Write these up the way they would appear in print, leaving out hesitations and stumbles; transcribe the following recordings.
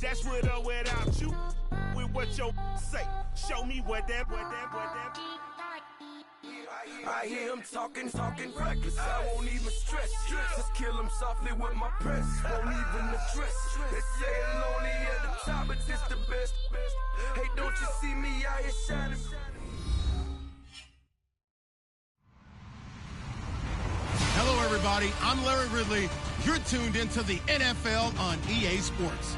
That's with or without you. With what your say. Show me what that. I hear him talking reckless. I won't even stress. Just kill him softly with my press. Won't even address. They say it's lonely at the top, but this the best. Hey, don't you see me out here shining? Hello, everybody. I'm Larry Ridley. You're tuned into the NFL on EA Sports.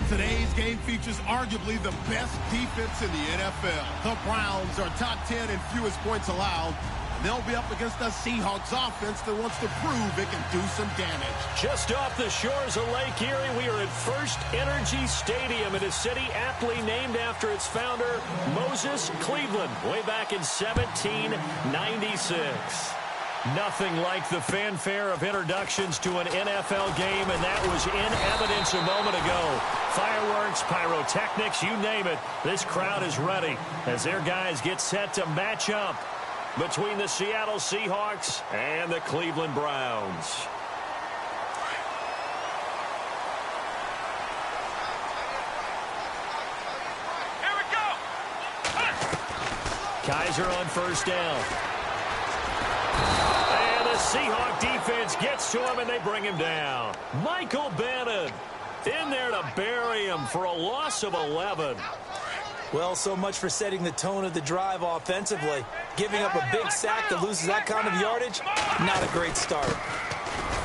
Today's game features arguably the best defense in the NFL. The Browns are top 10 in fewest points allowed. They'll be up against a Seahawks offense that wants to prove it can do some damage. Just off the shores of Lake Erie, we are at First Energy Stadium in a city aptly named after its founder, Moses Cleveland, way back in 1796. Nothing like the fanfare of introductions to an NFL game, and that was in evidence a moment ago. Fireworks, pyrotechnics, you name it. This crowd is ready as their guys get set to match up between the Seattle Seahawks and the Cleveland Browns. Here we go. Kaiser on first down. And the Seahawk defense gets to him, and they bring him down. Michael Bennett in there to bury him for a loss of 11. Well, so much for setting the tone of the drive offensively. Giving up a big sack that loses that kind of yardage, not a great start.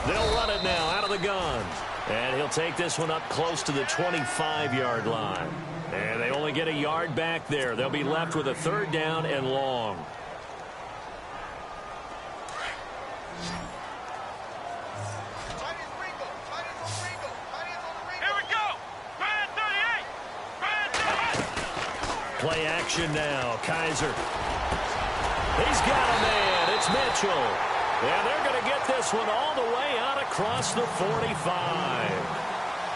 They'll run it now out of the gun. And he'll take this one up close to the 25-yard line. And they only get a yard back there. They'll be left with a third down and long. Play action now. Kaiser. He's got a man. It's Mitchell. And they're going to get this one all the way out across the 45.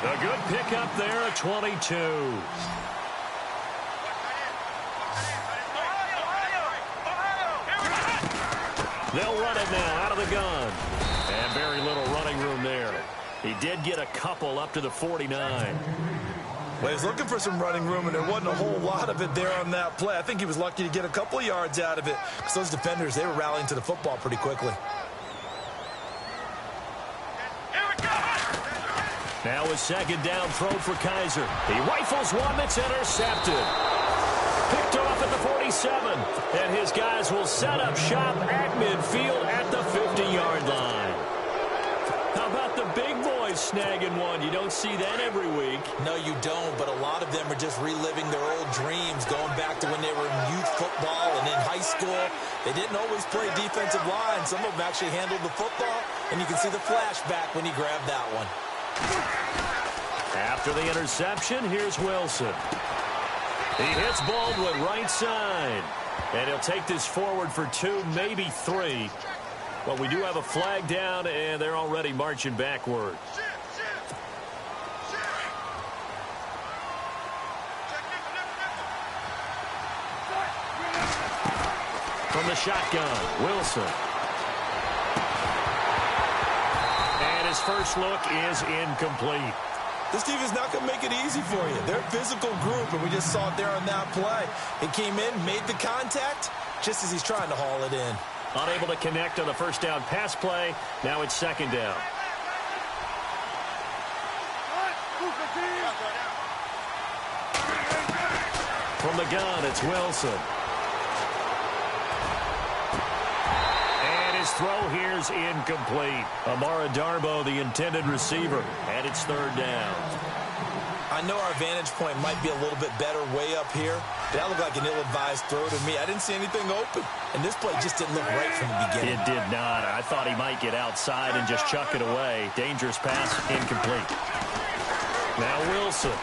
A good pickup there at 22. They'll run it now out of the gun. And very little running room there. He did get a couple up to the 49. Well, he's looking for some running room, and there wasn't a whole lot of it there on that play. I think he was lucky to get a couple of yards out of it because those defenders, they were rallying to the football pretty quickly. Now a second down throw for Kaiser. He rifles one that's intercepted. Picked off at the 47. And his guys will set up shop at midfield at the 50-yard line. How about the big boys snagging one? You don't see that every week. No, you don't, but a lot of them are just reliving their old dreams, going back to when they were in youth football and in high school. They didn't always play defensive line. Some of them actually handled the football, and you can see the flashback when he grabbed that one. After the interception, here's Wilson. He hits Baldwin right side. And he'll take this forward for 2, maybe 3. But we do have a flag down, and they're already marching backward. From the shotgun, Wilson. And his first look is incomplete. This team is not going to make it easy for you. They're a physical group, and we just saw it there on that play. He came in, made the contact, just as he's trying to haul it in. Unable to connect on the first down pass play. Now it's second down. From the gun, it's Wilson. And his throw here's incomplete. Amara Darbo, the intended receiver. And it's third down. I know our vantage point might be a little bit better way up here. That looked like an ill-advised throw to me. I didn't see anything open. And this play just didn't look right from the beginning. It did not. I thought he might get outside and just chuck it away. Dangerous pass, incomplete. Now Wilson.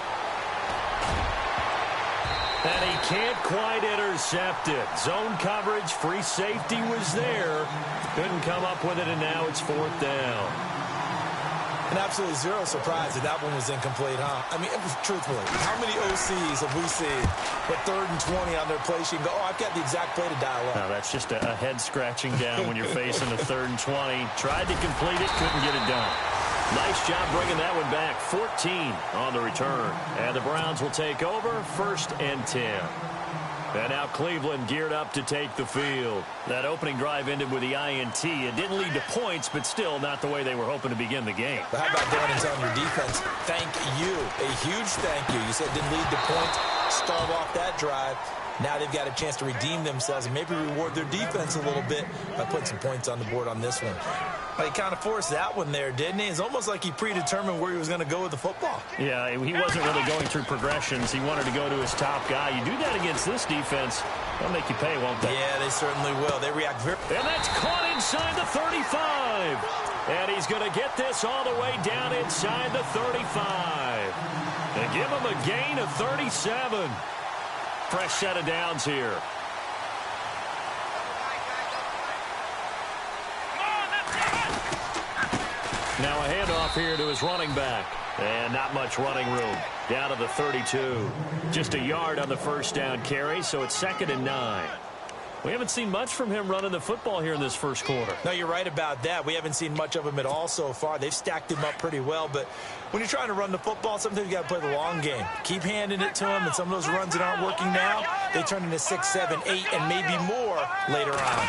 And he can't quite intercept it. Zone coverage, free safety was there. Couldn't come up with it, and now it's fourth down. And absolutely zero surprise that that one was incomplete, huh? I mean, truthfully, how many OCs have we seen with 3rd and 20 on their play sheet and go, oh, I've got the exact play to dial up? No, that's just a head scratching down when you're facing a 3rd and 20. Tried to complete it, couldn't get it done. Nice job bringing that one back. 14 on the return. And the Browns will take over, 1st and 10. And now Cleveland geared up to take the field. That opening drive ended with the INT. It didn't lead to points, but still not the way they were hoping to begin the game. But how about going and telling your defense, thank you, a huge thank you. You said it didn't lead to points, stalled off that drive. Now they've got a chance to redeem themselves and maybe reward their defense a little bit by putting some points on the board on this one. Well, he kind of forced that one there, didn't he? It's almost like he predetermined where he was going to go with the football. Yeah, he wasn't really going through progressions. He wanted to go to his top guy. You do that against this defense, they'll make you pay, won't they? Yeah, they certainly will. They react very... And that's caught inside the 35. And he's going to get this all the way down inside the 35. They give him a gain of 37. Fresh set of downs here. Now a handoff here to his running back. And not much running room. Down to the 32. Just a yard on the first down carry, so it's 2nd and 9. We haven't seen much from him running the football here in this first quarter. No, you're right about that. We haven't seen much of him at all so far. They've stacked him up pretty well, but when you're trying to run the football, sometimes you got to play the long game. Keep handing it to him, and some of those runs that aren't working now, they turn into 6, 7, 8, and maybe more later on.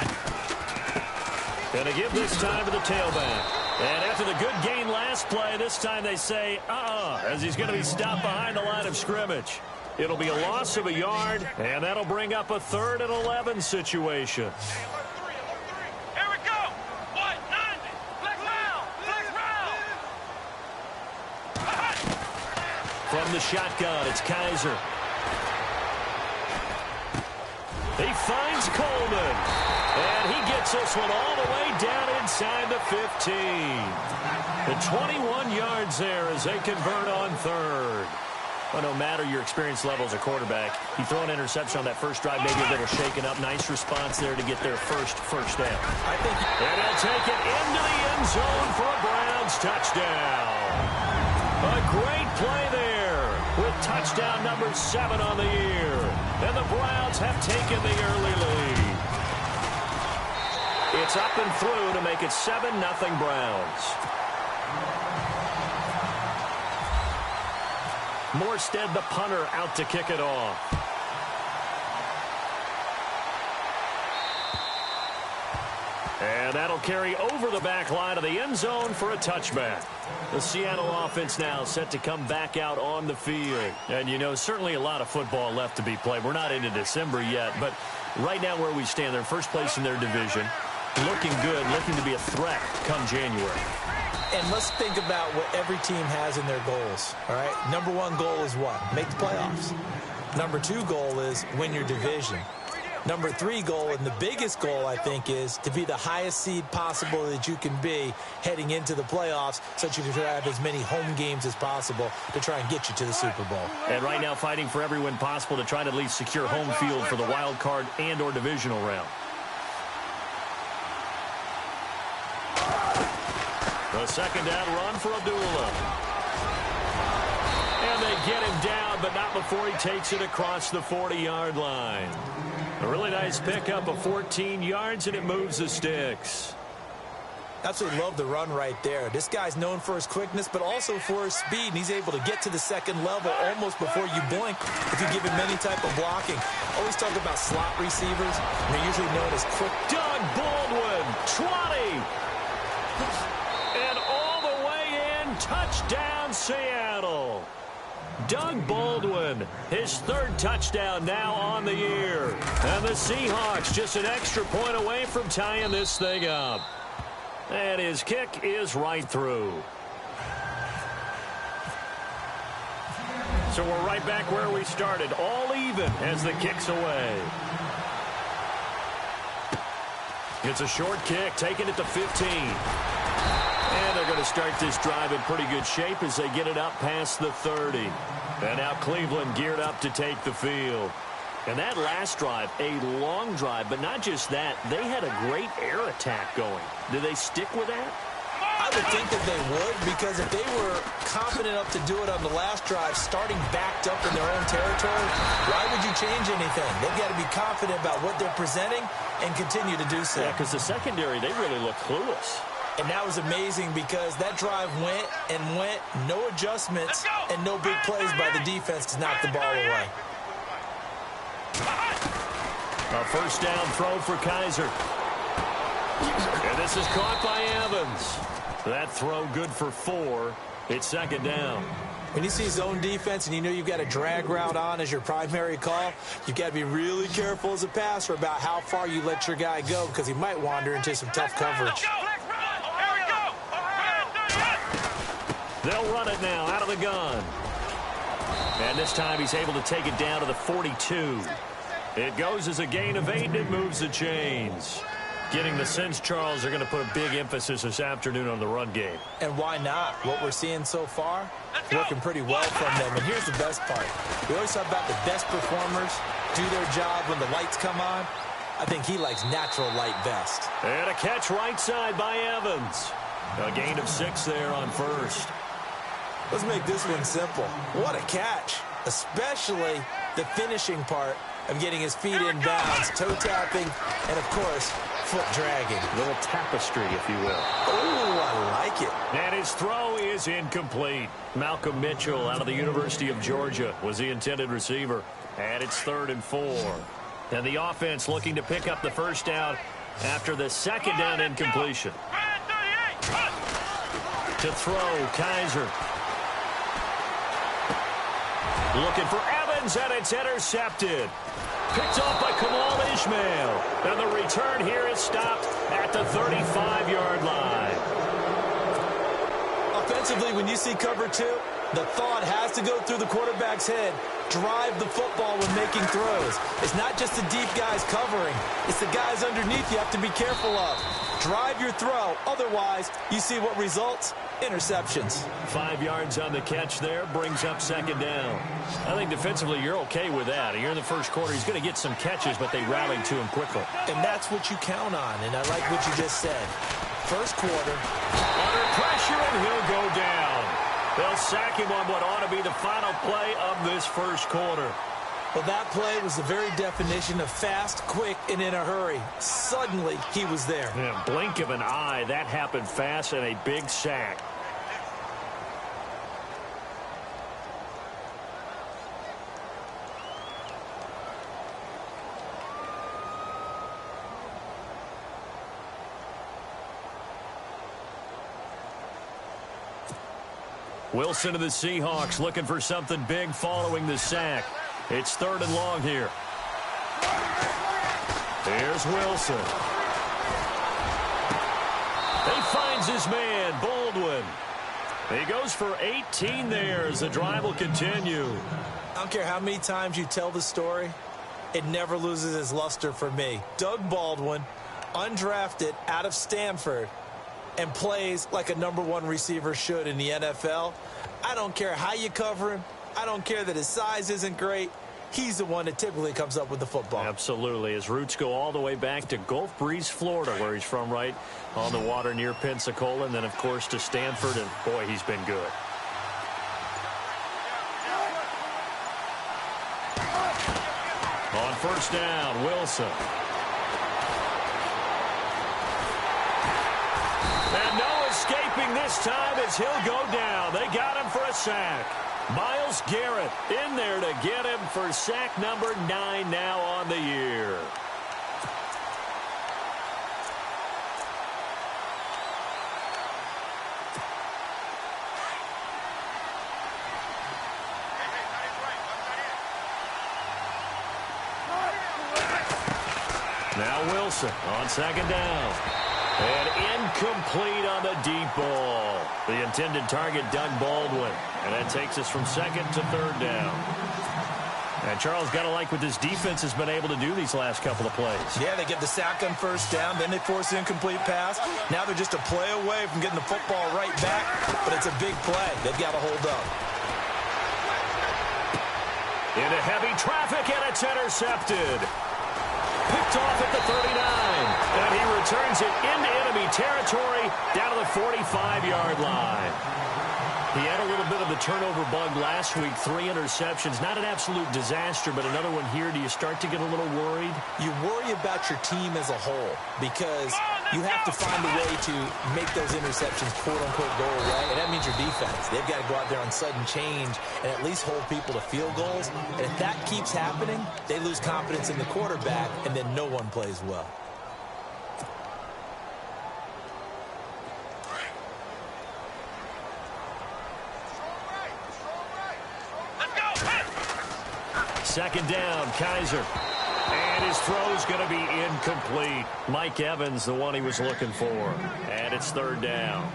Going to give this time to the tailback. And after the good gain last play, this time they say, as he's going to be stopped behind the line of scrimmage. It'll be a loss of a yard, and that'll bring up a 3rd and 11 situation. Here we go. 190. Flex round. From the shotgun, it's Kaiser. He finds Coleman. And he gets this one all the way down inside the 15. The 21 yards there as they convert on 3rd. Well, no matter your experience level as a quarterback, you throw an interception on that first drive, maybe a little shaken up. Nice response there to get their first down. And they'll take it into the end zone for a Browns touchdown. A great play there with touchdown number 7 on the year. And the Browns have taken the early lead. It's up and through to make it 7-0 Browns. Morstead, the punter, out to kick it off. And that'll carry over the back line of the end zone for a touchback. The Seattle offense now set to come back out on the field. And, you know, certainly a lot of football left to be played. We're not into December yet, but right now where we stand, they're first place in their division. Looking good, looking to be a threat come January. And let's think about what every team has in their goals, all right? Number 1 goal is what? Make the playoffs. Number 2 goal is win your division. Number 3 goal, and the biggest goal, I think, is to be the highest seed possible that you can be heading into the playoffs so that you can have as many home games as possible to try and get you to the Super Bowl. And right now fighting for every win possible to try to at least secure home field for the wild card and or divisional round. The second down run for Abdullah. And they get him down, but not before he takes it across the 40-yard line. A really nice pickup of 14 yards, and it moves the sticks. Absolutely love the run right there. This guy's known for his quickness, but also for his speed, and he's able to get to the second level almost before you blink if you give him any type of blocking. Always talk about slot receivers, and they're usually known as quick. Doug Baldwin, 20. And all the way in, touchdown Seattle. Doug Baldwin, his 3rd touchdown now on the year. And the Seahawks just an extra point away from tying this thing up. And his kick is right through. So we're right back where we started, all even as the kick's away. It's a short kick, taking it to 15. And they're going to start this drive in pretty good shape as they get it up past the 30. And now Cleveland geared up to take the field. And that last drive, a long drive, but not just that. They had a great air attack going. Do they stick with that? I would think that they would, because if they were confident enough to do it on the last drive, starting backed up in their own territory, why would you change anything? They've got to be confident about what they're presenting and continue to do so. Yeah, because the secondary, they really look clueless. And that was amazing because that drive went and went, no adjustments and no big plays by the defense to knock the ball away. A first down throw for Kaiser. And this is caught by Evans. That throw good for 4. It's second down. When you see zone defense and you know you've got a drag route on as your primary call, you've got to be really careful as a passer about how far you let your guy go because he might wander into some tough coverage. They'll run it now out of the gun. And this time he's able to take it down to the 42. It goes as a gain of 8 and it moves the chains. Getting the sense, Charles, they're going to put a big emphasis this afternoon on the run game. And why not? What we're seeing so far, working pretty well from them. And here's the best part. We always talk about the best performers do their job when the lights come on. I think he likes natural light best. And a catch right side by Evans. A gain of 6 there on first. Let's make this one simple. What a catch, especially the finishing part of getting his feet in bounds, toe tapping, and, of course, foot dragging. A little tapestry, if you will. Oh, I like it. And his throw is incomplete. Malcolm Mitchell out of the University of Georgia was the intended receiver. And it's 3rd and 4. And the offense looking to pick up the first down after the second down incompletion. To throw, Kaiser. Looking for Evans, and it's intercepted. Picked off by Kamal Ishmael. And the return here is stopped at the 35-yard line. Offensively, when you see cover 2, the thought has to go through the quarterback's head. Drive the football when making throws. It's not just the deep guys covering. It's the guys underneath you have to be careful of. Drive your throw. Otherwise, you see what results? Interceptions. 5 yards on the catch there brings up second down. I think defensively you're okay with that. You're in the first quarter. He's going to get some catches, but they rallied to him quickly. And that's what you count on, and I like what you just said. First quarter. Under pressure, and he'll go down. They'll sack him on what ought to be the final play of this first quarter. Well, that play was the very definition of fast, quick, and in a hurry. Suddenly, he was there. Yeah, blink of an eye. That happened fast and a big sack. Wilson of the Seahawks looking for something big following the sack. It's 3rd and long here. Here's Wilson. He finds his man, Baldwin. He goes for 18 there as the drive will continue. I don't care how many times you tell the story, it never loses its luster for me. Doug Baldwin, undrafted out of Stanford, and plays like a #1 receiver should in the NFL. I don't care how you cover him. I don't care that his size isn't great. He's the one that typically comes up with the football. Absolutely. His roots go all the way back to Gulf Breeze, Florida, where he's from, right on the water near Pensacola, and then, of course, to Stanford, and, boy, he's been good. On first down, Wilson. And no escaping this time as he'll go down. They got him for a sack. Myles Garrett in there to get him for sack number 9 now on the year. Now Wilson on second down. And incomplete on the deep ball. The intended target, Doug Baldwin. And that takes us from 2nd to 3rd down. And Charles, got to like what this defense has been able to do these last couple of plays. Yeah, they get the sack on first down, then they force the incomplete pass. Now they're just a play away from getting the football right back, but it's a big play. They've got to hold up. Into heavy traffic, and it's intercepted. Picked off at the 39, and he returns it into enemy territory down to the 45-yard line. He had a little bit of the turnover bug last week, 3 interceptions. Not an absolute disaster, but another one here. Do you start to get a little worried? You worry about your team as a whole because you have to find a way to make those interceptions, quote-unquote, go away, and that means your defense. They've got to go out there on sudden change and at least hold people to field goals. And if that keeps happening, they lose confidence in the quarterback, and then no one plays well. Second down, Kaiser. And his throw's going to be incomplete. Mike Evans, the one he was looking for. And it's third down.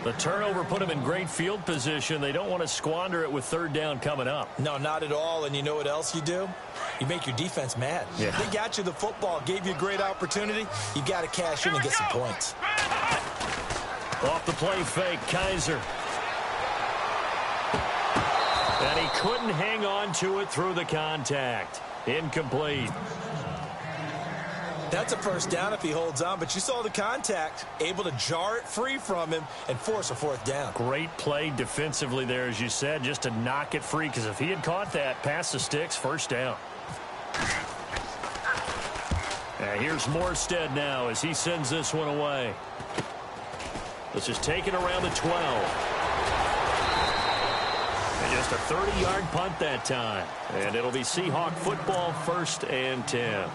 The turnover put him in great field position. They don't want to squander it with third down coming up. No, not at all. And you know what else you do? You make your defense mad. Yeah. They got you the football, gave you a great opportunity. You got to cash in and get some points. Off the play fake, Kaiser. And he couldn't hang on to it through the contact. Incomplete. That's a first down if he holds on, but you saw the contact, able to jar it free from him and force a fourth down. Great play defensively there, as you said, just to knock it free, because if he had caught that, past the sticks, first down. And here's Morstead now as he sends this one away. This is taken around the 12. Just a 30-yard punt that time. And it'll be Seahawk football, 1st and 10.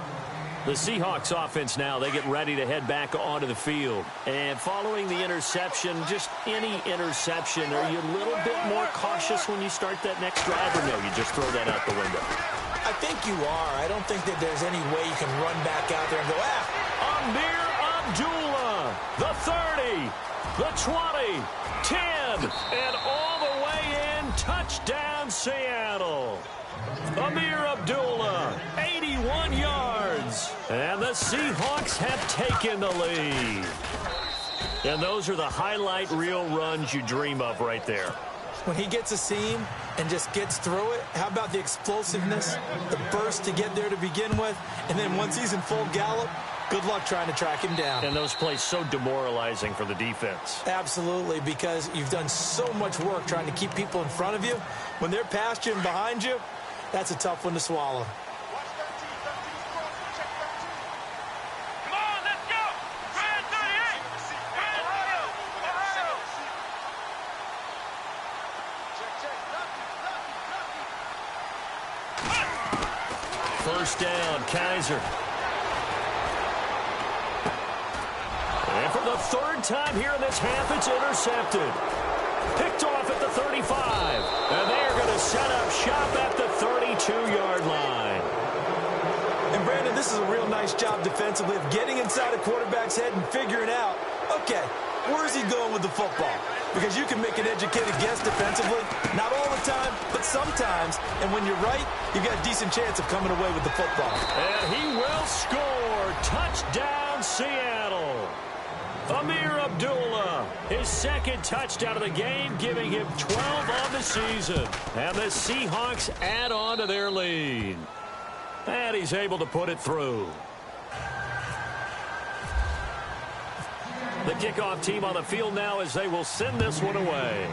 The Seahawks offense now, they get ready to head back onto the field. And following the interception, just any interception, are you a little bit more cautious when you start that next drive, or no, you just throw that out the window? I think you are. I don't think that there's any way you can run back out there and go, Amir Abdullah, the 30, the 20, 10, and all the way in. Touchdown, Seattle. Amir Abdullah, 81 yards. And the Seahawks have taken the lead. And those are the highlight reel runs you dream of right there. When he gets a seam and just gets through it, how about the explosiveness, the burst to get there to begin with, and then once he's in full gallop, good luck trying to track him down. And those plays so demoralizing for the defense. Absolutely, because you've done so much work trying to keep people in front of you. When they're past you and behind you, that's a tough one to swallow. Come on, let's go! Brand 38! Brand Ohio! First down, Kaiser. And for the third time here in this half, it's intercepted. Picked off at the 35. And they are going to set up shop at the 32-yard line. And, Brandon, this is a real nice job defensively of getting inside a quarterback's head and figuring out, okay, where's he going with the football? Because you can make an educated guess defensively. Not all the time, but sometimes. And when you're right, you've got a decent chance of coming away with the football. And he will score. Touchdown, Seattle. Amir Abdullah, his second touchdown of the game, giving him 12 on the season. And the Seahawks add on to their lead. And he's able to put it through. The kickoff team on the field now as they will send this one away.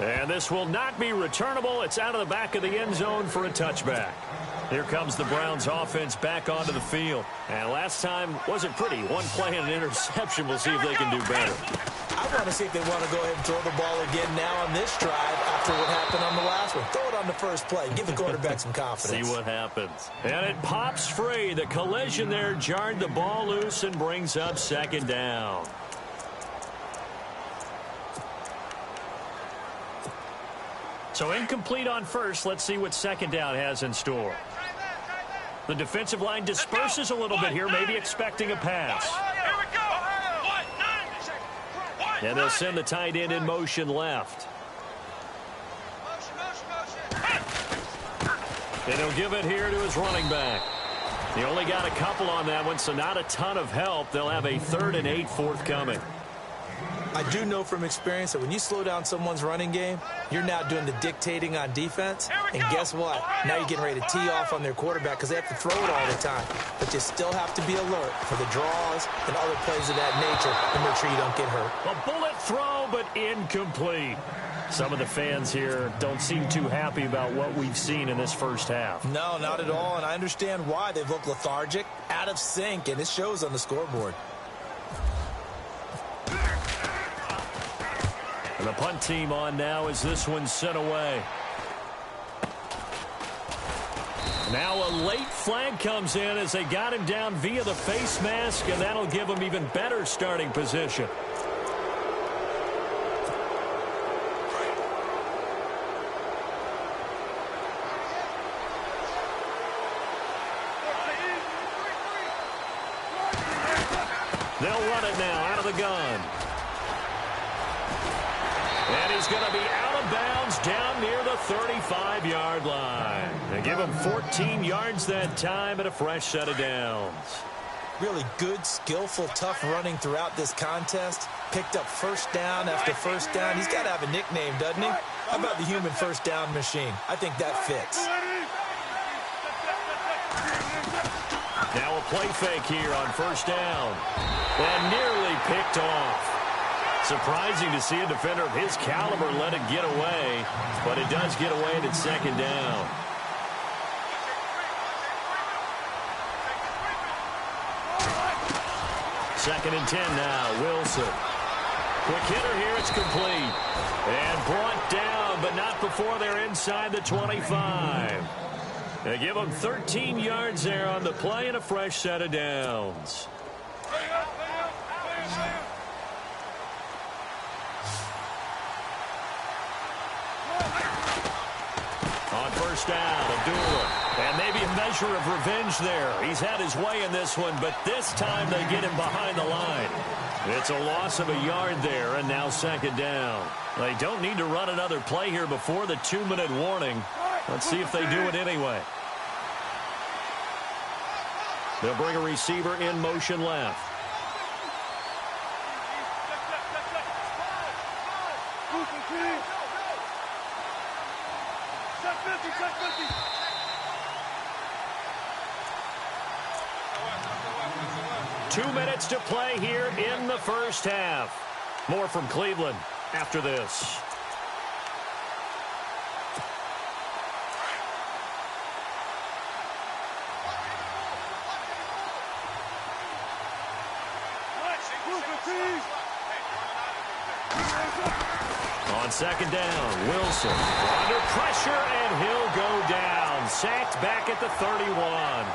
And this will not be returnable. It's out of the back of the end zone for a touchback. Here comes the Browns offense back onto the field. And last time wasn't pretty. One play and an interception. We'll see if they can do better. I want to see if they want to go ahead and throw the ball again now on this drive after what happened on the last one. Throw it on the first play. Give the quarterback some confidence. See what happens. And it pops free. The collision there jarred the ball loose and brings up second down. So incomplete on first. Let's see what second down has in store. The defensive line disperses a little bit here, maybe expecting a pass. Here we go! And they'll send the tight end in motion left. And he'll give it here to his running back. He only got a couple on that one, so not a ton of help. They'll have a 3rd and 8 forthcoming. I do know from experience that when you slow down someone's running game, you're now doing the dictating on defense. And guess what? Now you're getting ready to tee off on their quarterback because they have to throw it all the time. But you still have to be alert for the draws and other plays of that nature and make sure you don't get hurt. A bullet throw, but incomplete. Some of the fans here don't seem too happy about what we've seen in this first half. No, not at all, and I understand why. They've looked lethargic, out of sync, and it shows on the scoreboard. And the punt team on now as this one's sent away. Now a late flag comes in as they got him down via the face mask, and that'll give him even better starting position. They'll run it now out of the gun. And he's going to be out of bounds down near the 35-yard line. They give him 14 yards that time and a fresh set of downs. Really good, skillful, tough running throughout this contest. Picked up first down after first down. He's got to have a nickname, doesn't he? How about the human first down machine? I think that fits. Now a play fake here on first down. And nearly picked off. Surprising to see a defender of his caliber let it get away, but it does get away and it's second down. Second and 10 now, Wilson. Quick hitter here, it's complete. And brought down, but not before they're inside the 25. They give them 13 yards there on the play and a fresh set of downs. On first down, Abdullah. And maybe a measure of revenge there. He's had his way in this one, but this time they get him behind the line. It's a loss of a yard there, and now second down. They don't need to run another play here before the 2-minute warning. Let's see if they do it anyway. They'll bring a receiver in motion left. Two minutes to play here in the first half. More from Cleveland after this. On second down, Wilson under pressure, and he'll go down. Sacked back at the 31.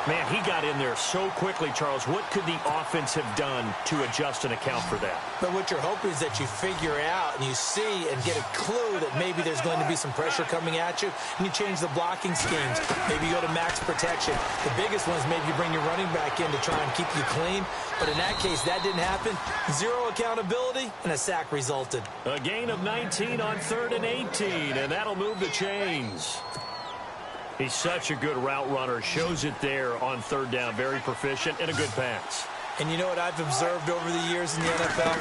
Man, he got in there so quickly, Charles. What could the offense have done to adjust and account for that? But what you're hoping is that you figure out and you see and get a clue that maybe there's going to be some pressure coming at you, and you change the blocking schemes. Maybe you go to max protection. The biggest one is maybe you bring your running back in to try and keep you clean. But in that case, that didn't happen. Zero accountability, and a sack resulted. A gain of 19 on 3rd and 18, and that'll move the chains. He's such a good route runner. Shows it there on third down. Very proficient and a good pass. And you know what I've observed over the years in the NFL?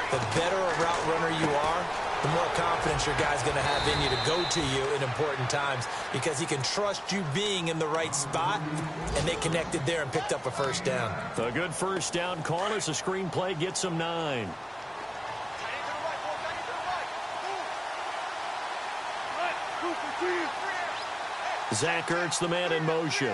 The better a route runner you are, the more confidence your guy's going to have in you to go to you in important times, because he can trust you being in the right spot, and they connected there and picked up a first down. A good first down call as the screenplay gets him 9. Zach Ertz, the man in motion.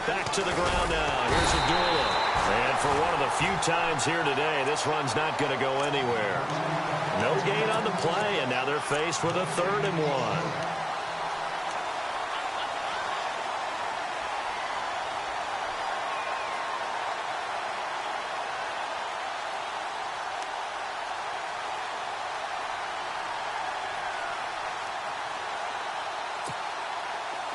Back to the ground now. Here's Abdullah. And for one of the few times here today, this run's not going to go anywhere. No gain on the play, and now they're faced with a 3rd and 1.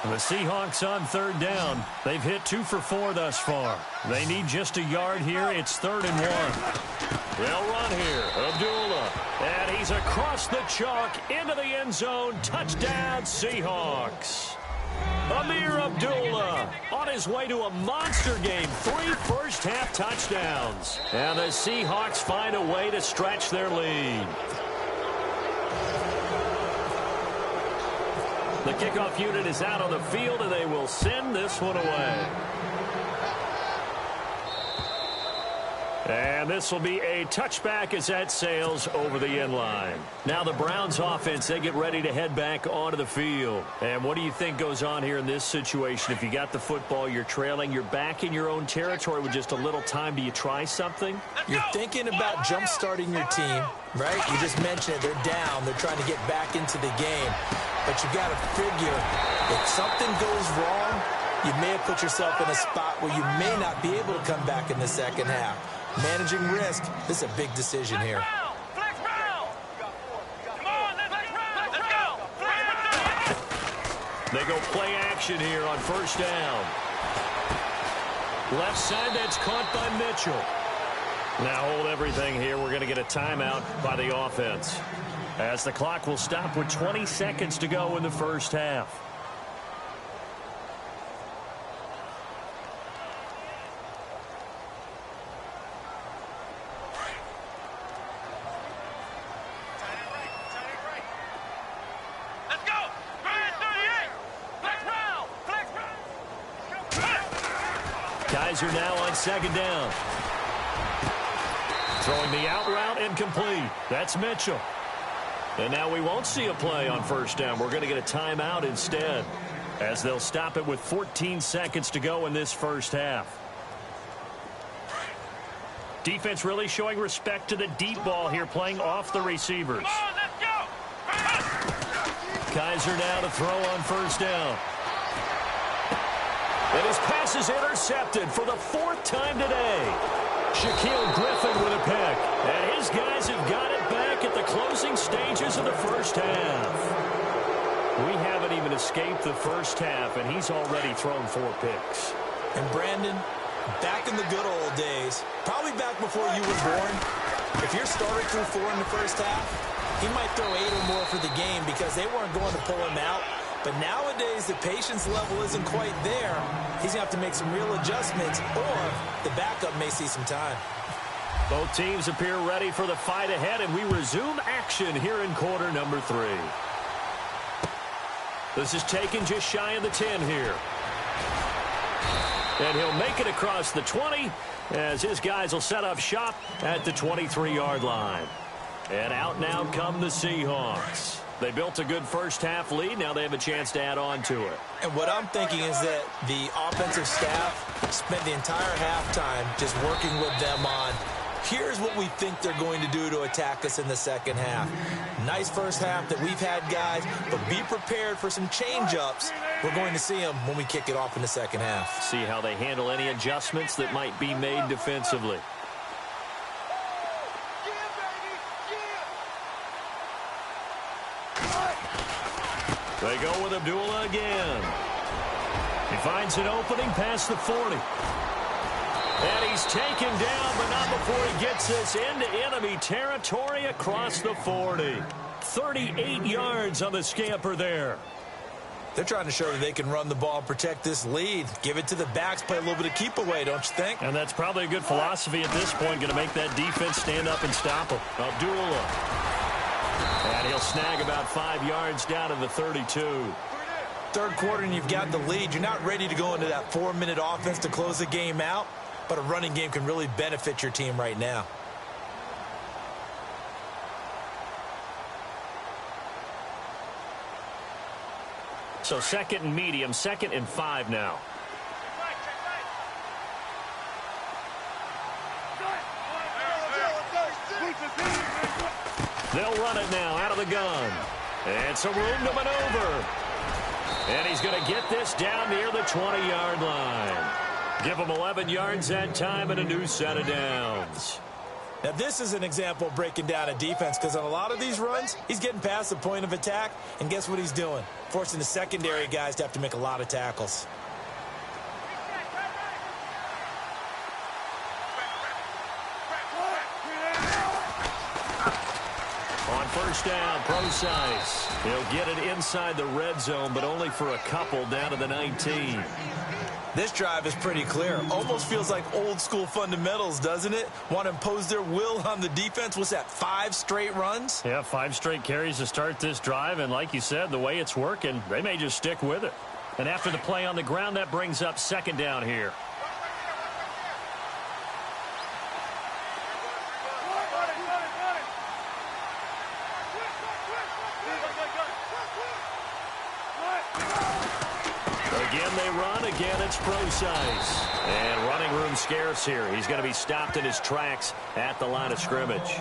The Seahawks on 3rd down. They've hit 2 for 4 thus far. They need just a yard here. It's 3rd and 1. They'll run here. Abdullah. And he's across the chalk into the end zone. Touchdown, Seahawks. Amir Abdullah on his way to a monster game. 3 first-half touchdowns. And the Seahawks find a way to stretch their lead. The kickoff unit is out on the field, and they will send this one away. And this will be a touchback as that sails over the end line. Now the Browns offense, they get ready to head back onto the field. And what do you think goes on here in this situation? If you got the football, you're trailing, you're back in your own territory with just a little time. Do you try something? You're thinking about jump-starting your team, right? You just mentioned it. They're down. They're trying to get back into the game. But you got to figure if something goes wrong, you may have put yourself in a spot where you may not be able to come back in the second half. Managing risk, this is a big decision here. They go play action here on first down. Left side, that's caught by Mitchell. Now hold everything here. We're going to get a timeout by the offense, as the clock will stop with 20 seconds to go in the first half. Guys are now on second down. Throwing the out route incomplete. That's Mitchell. And now we won't see a play on first down. We're going to get a timeout instead, as they'll stop it with 14 seconds to go in this first half. Defense really showing respect to the deep ball here, playing off the receivers. Kaiser now to throw on first down. And his pass is intercepted for the fourth time today. Shaquille Griffin with a pick. And his guys have got it back at the closing stages of the first half. We haven't even escaped the first half, and he's already thrown 4 picks. And Brandon, back in the good old days, probably back before you were born, if your starter threw 4 in the first half, he might throw 8 or more for the game because they weren't going to pull him out. But nowadays, the patience level isn't quite there. He's going to have to make some real adjustments, or the backup may see some time. Both teams appear ready for the fight ahead, and we resume action here in quarter number 3. This is taken just shy of the 10 here. And he'll make it across the 20, as his guys will set up shop at the 23-yard line. And out now come the Seahawks. They built a good first-half lead. Now they have a chance to add on to it. And what I'm thinking is that the offensive staff spent the entire halftime just working with them on, here's what we think they're going to do to attack us in the second half. Nice first half that we've had, guys, but be prepared for some change-ups. We're going to see them when we kick it off in the second half. See how they handle any adjustments that might be made defensively. They go with Abdullah again. He finds an opening past the 40. And he's taken down, but not before he gets us into enemy territory across the 40. 38 yards on the scamper there. They're trying to show that they can run the ball and protect this lead. Give it to the backs, play a little bit of keep away, don't you think? And that's probably a good philosophy at this point, going to make that defense stand up and stop him. Abdullah. And he'll snag about 5 yards down to the 32. Third quarter and you've got the lead. You're not ready to go into that 4-minute offense to close the game out, but a running game can really benefit your team right now. So second and medium, 2nd and 5 now. They'll run it now out of the gun. And some room to maneuver. And he's going to get this down near the 20-yard line. Give him 11 yards that time and a new set of downs. Now, this is an example of breaking down a defense, because on a lot of these runs, he's getting past the point of attack, and guess what he's doing? Forcing the secondary guys to have to make a lot of tackles. On first down, Procise. He'll get it inside the red zone, but only for a couple down to the 19. This drive is pretty clear. Almost feels like old school fundamentals, doesn't it? Want to impose their will on the defense. What's that, 5 straight runs? Yeah, 5 straight carries to start this drive, and like you said, the way it's working, they may just stick with it. And after the play on the ground, that brings up second down here. run. Again, it's Procise. And running room scarce here. He's going to be stopped in his tracks at the line of scrimmage.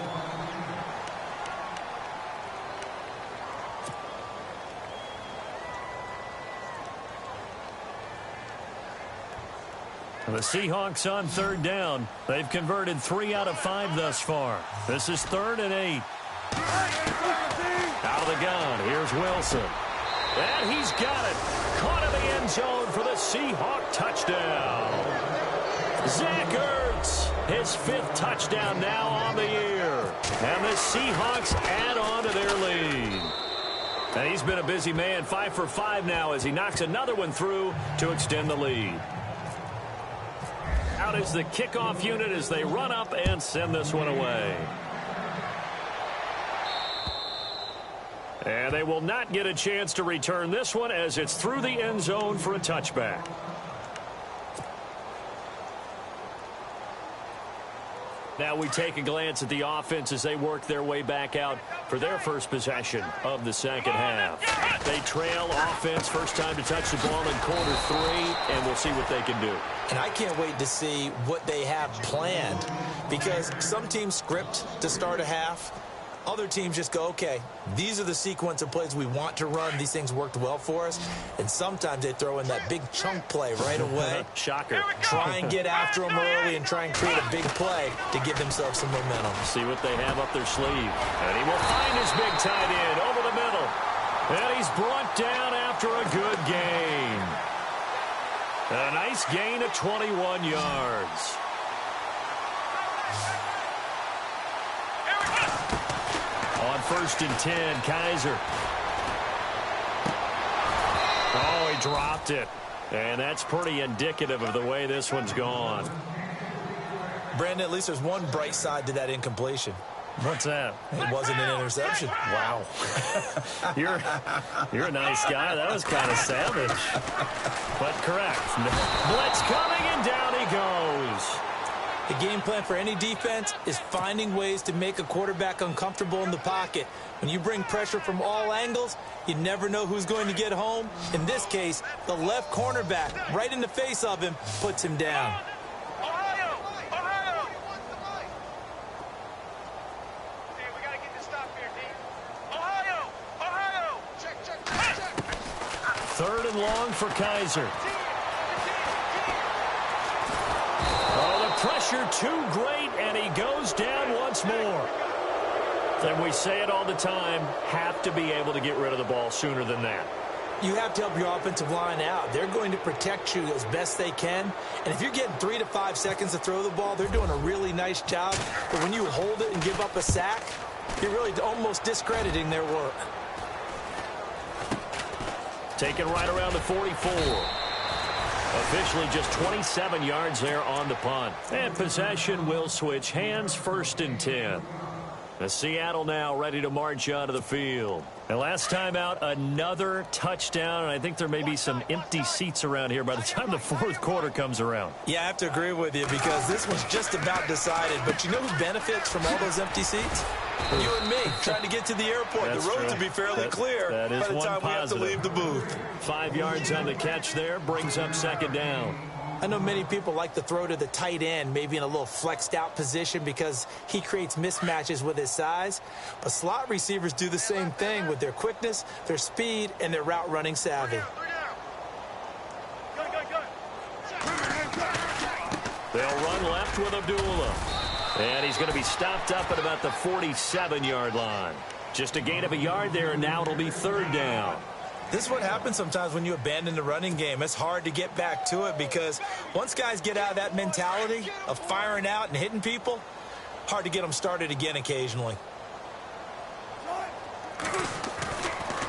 The Seahawks on third down. They've converted 3 out of 5 thus far. This is 3rd and 8. Out of the gun. Here's Wilson. And he's got it. Caught in the end zone for the Seahawk touchdown. Zach Ertz, his 5th touchdown now on the year. And the Seahawks add on to their lead. And he's been a busy man. 5 for 5 now as he knocks another one through to extend the lead. Out is the kickoff unit as they run up and send this one away. And they will not get a chance to return this one as it's through the end zone for a touchback. Now we take a glance at the offense as they work their way back out for their first possession of the second half. They trail offense, first time to touch the ball in quarter 3, and we'll see what they can do. And I can't wait to see what they have planned, because some teams script to start a half. Other teams just go, okay, these are the sequence of plays we want to run. These things worked well for us. And sometimes they throw in that big chunk play right away. Shocker. Try and get after them early and try and create a big play to give themselves some momentum. See what they have up their sleeve. And he will find his big tight end over the middle. And he's brought down after a good gain. A nice gain of 21 yards. On 1st and 10, Kaiser. Oh, he dropped it. And that's pretty indicative of the way this one's gone. Brandon, at least there's one bright side to that incompletion. What's that? It wasn't an interception. Wow. You're a nice guy. That was kind of savage. But correct. Blitz coming, and down he goes. The game plan for any defense is finding ways to make a quarterback uncomfortable in the pocket. When you bring pressure from all angles, you never know who's going to get home. In this case, the left cornerback, right in the face of him, puts him down. Ohio! Ohio! Hey, we got to get this stop here, D. Ohio! Ohio! Check. 3rd and long for Kaiser. Pressure too great, and he goes down once more. And we say it all the time, have to be able to get rid of the ball sooner than that. You have to help your offensive line out. They're going to protect you as best they can. And if you're getting 3 to 5 seconds to throw the ball, they're doing a really nice job. But when you hold it and give up a sack, you're really almost discrediting their work. Taken right around the 44. Officially just 27 yards there on the punt. And possession will switch hands, 1st and 10. The Seattle now ready to march onto the field. And last time out, another touchdown, and I think there may be some empty seats around here by the time the 4th quarter comes around. Yeah, I have to agree with you because this one's just about decided. But you know who benefits from all those empty seats? You and me, trying to get to the airport. That's the roads true. will be fairly clear by the time we have to leave the booth. 5 yards on the catch there, brings up 2nd down. I know many people like to throw to the tight end, maybe in a little flexed out position because he creates mismatches with his size. But slot receivers do the same thing with their quickness, their speed, and their route running savvy. They'll run left with Abdullah. And he's going to be stopped up at about the 47-yard line. Just a gain of a yard there, and now it'll be 3rd down. This is what happens sometimes when you abandon the running game. It's hard to get back to it because once guys get out of that mentality of firing out and hitting people, hard to get them started again occasionally.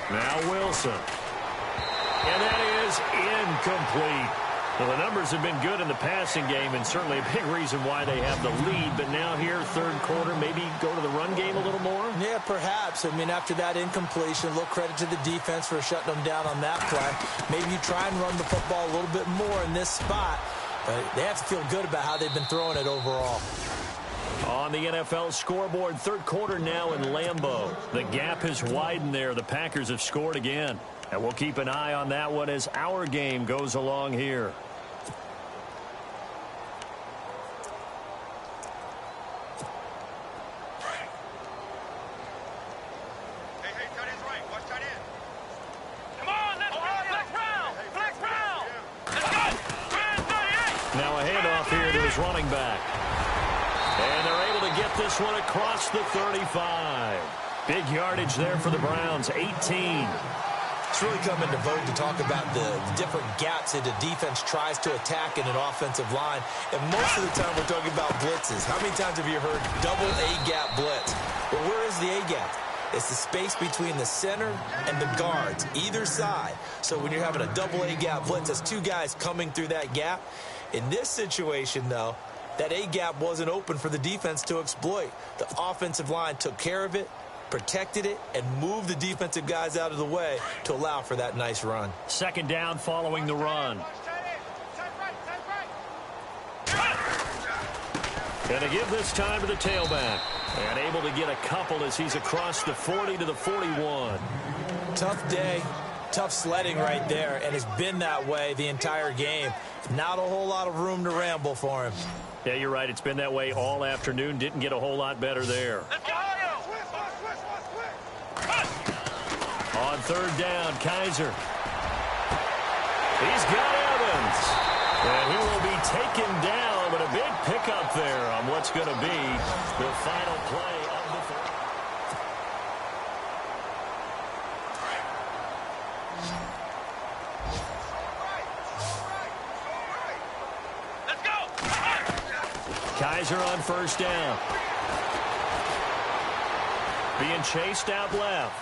Now Wilson. And that is incomplete. Well, the numbers have been good in the passing game and certainly a big reason why they have the lead. But now here, 3rd quarter, maybe go to the run game a little more? Yeah, perhaps. I mean, after that incompletion, a little credit to the defense for shutting them down on that play. Maybe you try and run the football a little bit more in this spot. But they have to feel good about how they've been throwing it overall. On the NFL scoreboard, 3rd quarter now in Lambeau. The gap has widened there. The Packers have scored again. And we'll keep an eye on that one as our game goes along here. Now a handoff here to his running back. And they're able to get this one across the 35. Big yardage there for the Browns, 18. It's really come into vogue to talk about the different gaps that a defense tries to attack in an offensive line. And most of the time we're talking about blitzes. How many times have you heard double A-gap blitz? Well, where is the A-gap? It's the space between the center and the guards, either side. So when you're having a double A-gap blitz, that's two guys coming through that gap. In this situation, though, that A-gap wasn't open for the defense to exploit. The offensive line took care of it, protected it, and moved the defensive guys out of the way to allow for that nice run. Second down following the run. Gonna give this time to the tailback. And able to get a couple as he's across the 40 to the 41. Tough day, tough sledding right there, and it's been that way the entire game. Not a whole lot of room to ramble for him. Yeah, you're right. It's been that way all afternoon. Didn't get a whole lot better there. On third down, Kaiser. He's got Evans. And he will be taken down, but a big pickup there on what's going to be the final play of the fourth. Kaiser on first down. Being chased out left.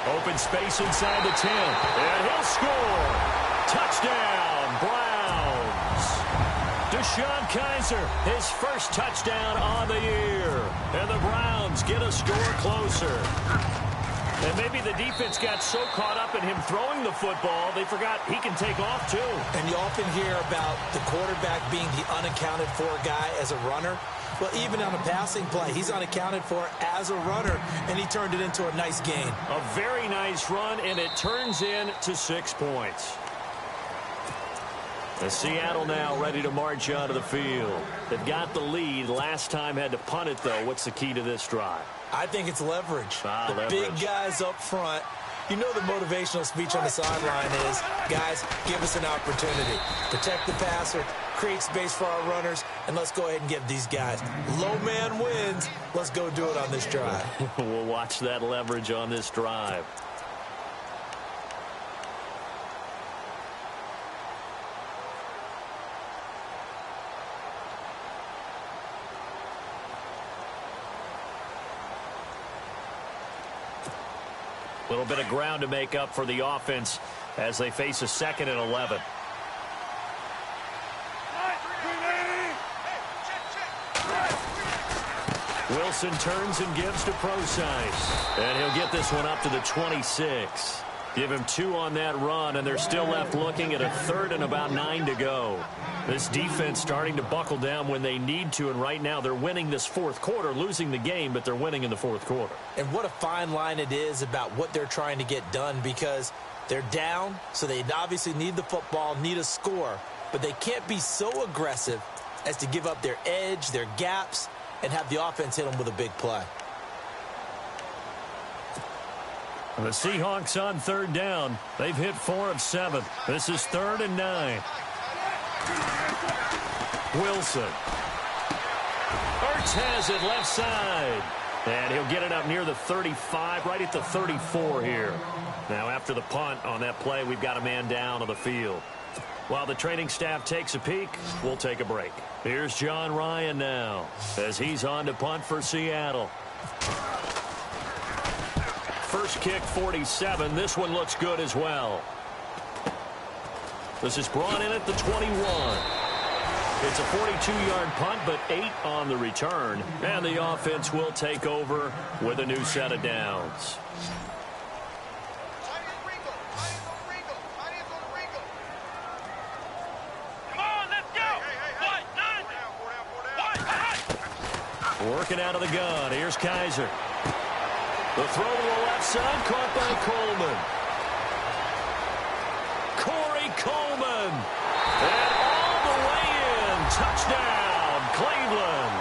Open space inside the 10. And he'll score. Touchdown, Browns. Deshaun Kaiser, his first touchdown on the year. And the Browns get a score closer. And maybe the defense got so caught up in him throwing the football, they forgot he can take off too. And you often hear about the quarterback being the unaccounted for guy as a runner. Well, even on a passing play, he's unaccounted for as a runner, and he turned it into a nice gain. A very nice run, and it turns into 6 points. The Seattle now ready to march onto the field. They've got the lead. Last time had to punt it, though. What's the key to this drive? I think it's leverage. Leverage. Big guys up front. You know the motivational speech on the sideline is, guys, give us an opportunity. Protect the passer, create space for our runners, and let's go ahead and give these guys. Low man wins. Let's go do it on this drive. We'll watch that leverage on this drive. A little bit of ground to make up for the offense as they face a 2nd and 11. Wilson turns and gives to Procise. And he'll get this one up to the 26. Give him 2 on that run, and they're still left looking at a 3rd and about 9 to go. This defense starting to buckle down when they need to, and right now they're winning this 4th quarter, losing the game, but they're winning in the 4th quarter. And what a fine line it is about what they're trying to get done, because they're down, so they obviously need the football, need a score, but they can't be so aggressive as to give up their edge, their gaps, and have the offense hit them with a big play. The Seahawks on 3rd down. They've hit 4 of 7. This is 3rd and 9. Wilson. Ertz has it left side. And he'll get it up near the 35, right at the 34 here. Now after the punt on that play, we've got a man down on the field. While the training staff takes a peek, we'll take a break. Here's John Ryan now as he's on to punt for Seattle. First kick, 47. This one looks good as well. This is brought in at the 21. It's a 42-yard punt, but 8 on the return. And the offense will take over with a new set of downs. Working out of the gun. Here's Kaiser. The throw to the left side, caught by Coleman. Corey Coleman. And all the way in. Touchdown, Cleveland.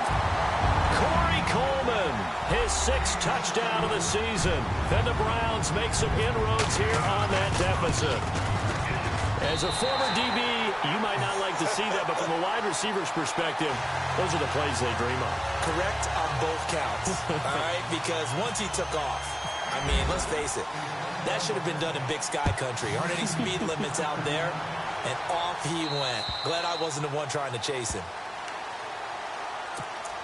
Corey Coleman, his 6th touchdown of the season. And the Browns make some inroads here on that deficit. As a former DB, you might not like to see that, but from a wide receiver's perspective, those are the plays they dream of. Correct on both counts, all right? Because once he took off, I mean, let's face it, that should have been done in Big Sky Country. Aren't any speed limits out there? And off he went. Glad I wasn't the one trying to chase him.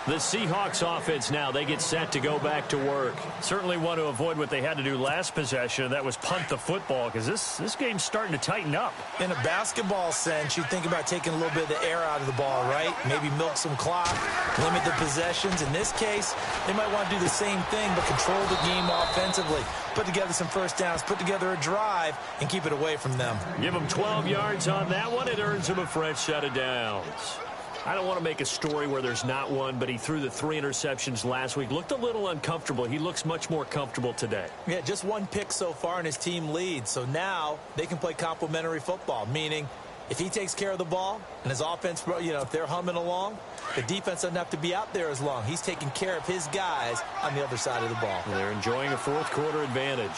The Seahawks offense now, they get set to go back to work. Certainly want to avoid what they had to do last possession. That was punt the football, because this game's starting to tighten up. In a basketball sense, you think about taking a little bit of the air out of the ball, right? Maybe milk some clock, limit the possessions. In this case, they might want to do the same thing, but control the game offensively. Put together some first downs, put together a drive, and keep it away from them. Give them 12 yards on that one. It earns them a fresh set of downs. I don't want to make a story where there's not one, but he threw the 3 interceptions last week. Looked a little uncomfortable. He looks much more comfortable today. Yeah, just 1 pick so far and his team leads. So now they can play complementary football, meaning if he takes care of the ball and his offense, if they're humming along, the defense doesn't have to be out there as long. He's taking care of his guys on the other side of the ball. And they're enjoying a 4th quarter advantage.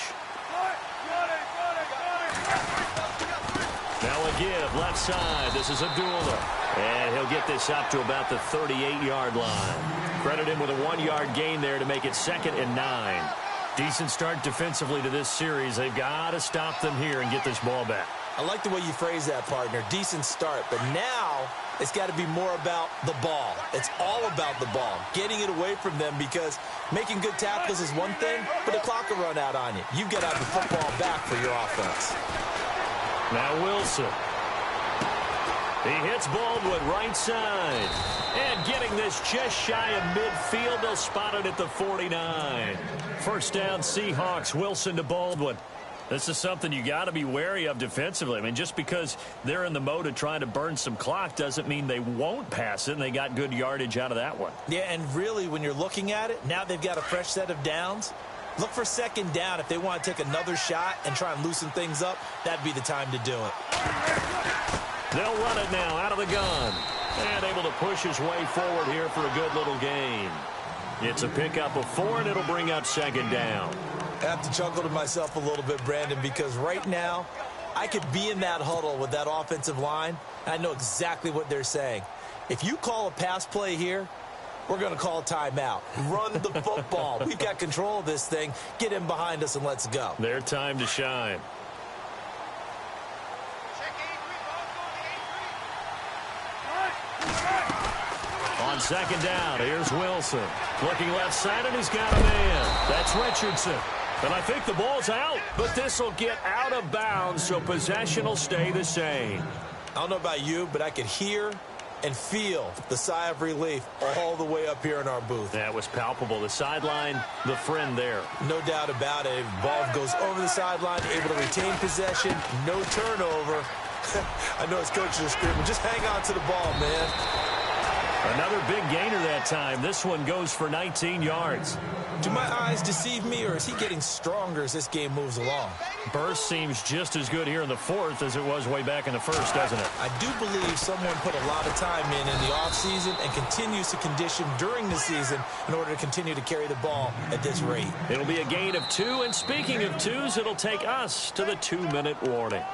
Now a give, left side. This is Abdullah. And he'll get this up to about the 38-yard line. Credit him with a 1-yard gain there to make it 2nd and 9. Decent start defensively to this series. They've got to stop them here and get this ball back. I like the way you phrase that, partner. Decent start. But now it's got to be more about the ball. It's all about the ball. Getting it away from them, because making good tackles is one thing, but the clock will run out on you. You've got to have the football back for your offense. Now Wilson. He hits Baldwin right side. And getting this just shy of midfield, they'll spot it at the 49. First down, Seahawks. Wilson to Baldwin. This is something you got to be wary of defensively. I mean, just because they're in the mode of trying to burn some clock doesn't mean they won't pass it, and they got good yardage out of that one. Yeah, and really, when you're looking at it, now they've got a fresh set of downs. Look for 2nd down. If they want to take another shot and try and loosen things up, that'd be the time to do it. They'll run it now out of the gun. And able to push his way forward here for a good little gain. It's a pickup of 4, and it'll bring up 2nd down. I have to chuckle to myself a little bit, Brandon, because right now I could be in that huddle with that offensive line, and I know exactly what they're saying. If you call a pass play here, we're going to call a timeout. Run the football. We've got control of this thing. Get in behind us and let's go. Their time to shine. On 2nd down, here's Wilson. Looking left side, and he's got a man. That's Richardson. And I think the ball's out, but this will get out of bounds, so possession will stay the same. I don't know about you, but I could hear and feel the sigh of relief all the way up here in our booth. That was palpable. The sideline, the friend there. No doubt about it. Ball goes over the sideline, able to retain possession, no turnover. I know his coaches are screaming, just hang on to the ball, man. Another big gainer that time. This one goes for 19 yards. Do my eyes deceive me, or is he getting stronger as this game moves along? Burst seems just as good here in the 4th as it was way back in the 1st, doesn't it? I do believe someone put a lot of time in the offseason and continues to condition during the season in order to continue to carry the ball at this rate. It'll be a gain of 2, and speaking of 2s, it'll take us to the 2-minute warning.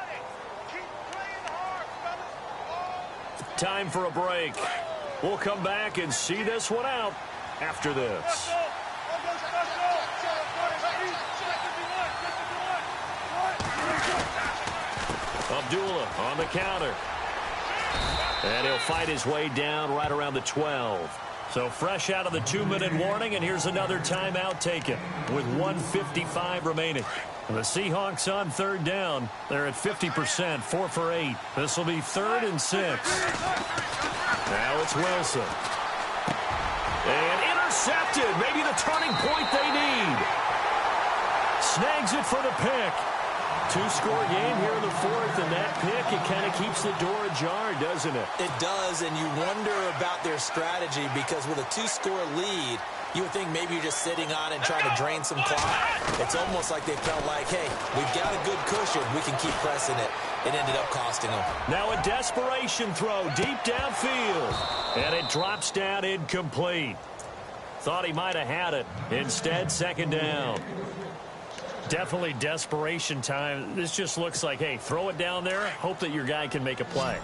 Time for a break. We'll come back and see this one out after this. Abdullah on the counter. And he'll fight his way down right around the 12. So fresh out of the 2-minute warning, and here's another timeout taken with 1:55 remaining. And the Seahawks on 3rd down. They're at 50%, 4 for 8. This will be 3rd and 6. Now it's Wilson. And intercepted. Maybe the turning point they need. Snags it for the pick. Two-score game here in the fourth, and that pick, it kind of keeps the door ajar, doesn't it? It does, and you wonder about their strategy because with a two-score lead, you would think maybe you're just sitting on it and trying to drain some clock. It's almost like they felt like, hey, we've got a good cushion. We can keep pressing it. It ended up costing them. Now a desperation throw deep downfield, and it drops down incomplete. Thought he might have had it. Instead, second down. Definitely desperation time. This just looks like, hey, throw it down there, hope that your guy can make a play.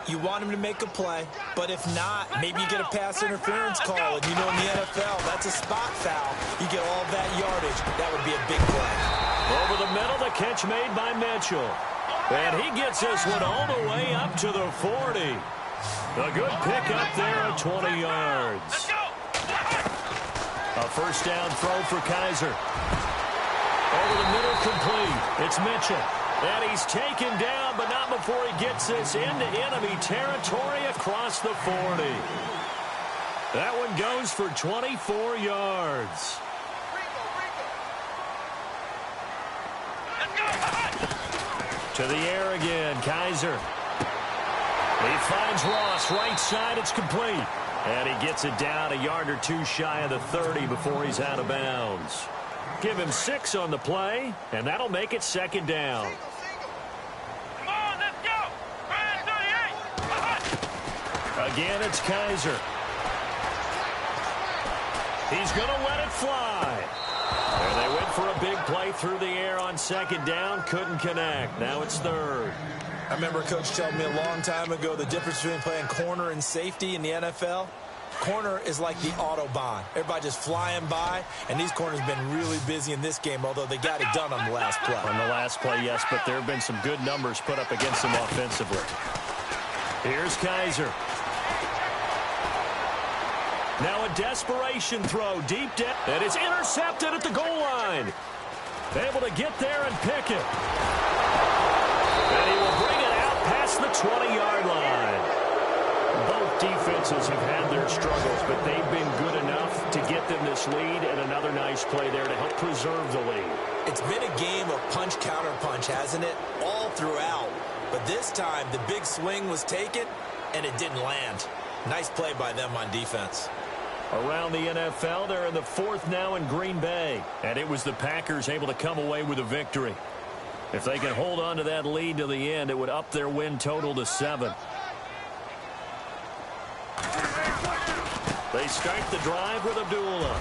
You want him to make a play, but if not, maybe you get a pass interference call. And you know in the NFL, that's a spot foul. You get all that yardage. That would be a big play. Over the middle, the catch made by Mitchell. And he gets this one all the way up to the 40. A good pickup there at 20 yards. A first down throw for Kaiser. Over the middle, complete. It's Mitchell. And he's taken down, but not before he gets this into enemy territory across the 40. That one goes for 24 yards. To the air again, Kaiser. He finds Ross, right side, it's complete. And he gets it down a yard or two shy of the 30 before he's out of bounds. Give him 6 on the play, and that'll make it second down. Come on, let's go. 38. Again, it's Kaiser. He's going to let it fly. And they went for a big play through the air on second down. Couldn't connect. Now it's third. I remember a coach telling me a long time ago the difference between playing corner and safety in the NFL. Corner is like the Autobahn. Everybody just flying by, and these corners have been really busy in this game, although they got it done on the last play. On the last play, yes, but there have been some good numbers put up against them offensively. Here's Kaiser. Now a desperation throw deep down, and it's intercepted at the goal line. Able to get there and pick it. And he will bring it out past the 20-yard line. Both defenses have had their struggles, but they've been good enough to get them this lead, and another nice play there to help preserve the lead. It's been a game of punch-counter-punch, hasn't it? All throughout. But this time, the big swing was taken, and it didn't land. Nice play by them on defense. Around the NFL, they're in the fourth now in Green Bay, and it was the Packers able to come away with a victory. If they can hold on to that lead to the end, it would up their win total to 7. They start the drive with Abdullah.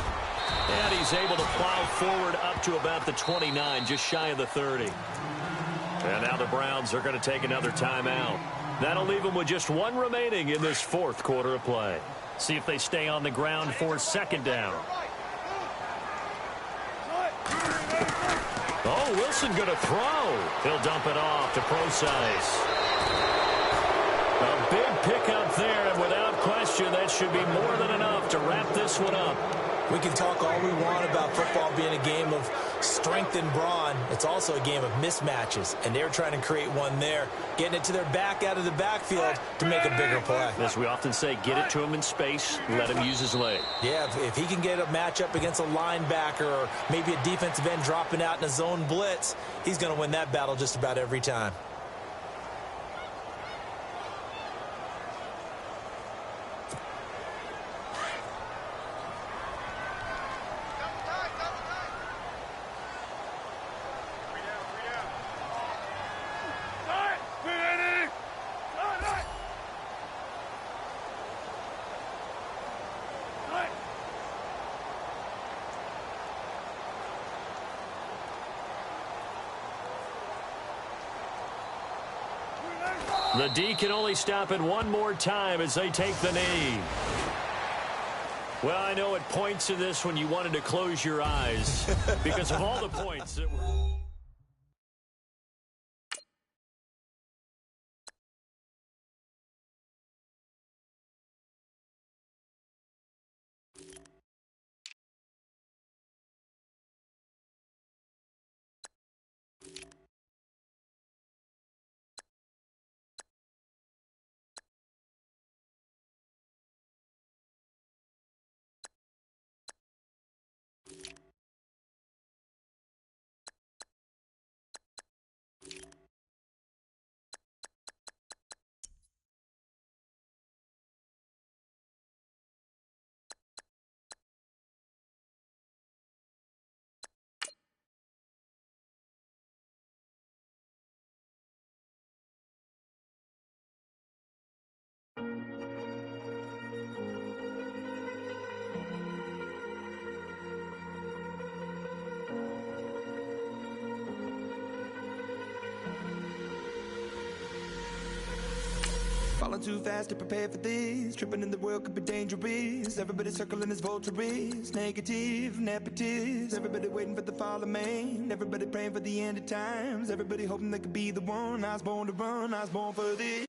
And he's able to plow forward up to about the 29, just shy of the 30. And now the Browns are going to take another timeout. That'll leave them with just one remaining in this fourth quarter of play. See if they stay on the ground for second down. Oh, Wilson going to throw. He'll dump it off to Procise. A big pickup there, and without question, that should be more than enough to wrap this one up. We can talk all we want about football being a game of strength and brawn. It's also a game of mismatches, and they're trying to create one there, getting it to their back out of the backfield to make a bigger play. As we often say, get it to him in space, let him use his leg. Yeah, if he can get a matchup against a linebacker or maybe a defensive end dropping out in a zone blitz, he's going to win that battle just about every time. The D can only stop it one more time as they take the knee. Well, I know at points in this when you wanted to close your eyes because of all the points that were... Falling too fast to prepare for this. Tripping in the world could be dangerous. Everybody circling as vultures. Negative, nepotist. Everybody waiting for the fall of man. Everybody praying for the end of times. Everybody hoping they could be the one. I was born to run, I was born for this.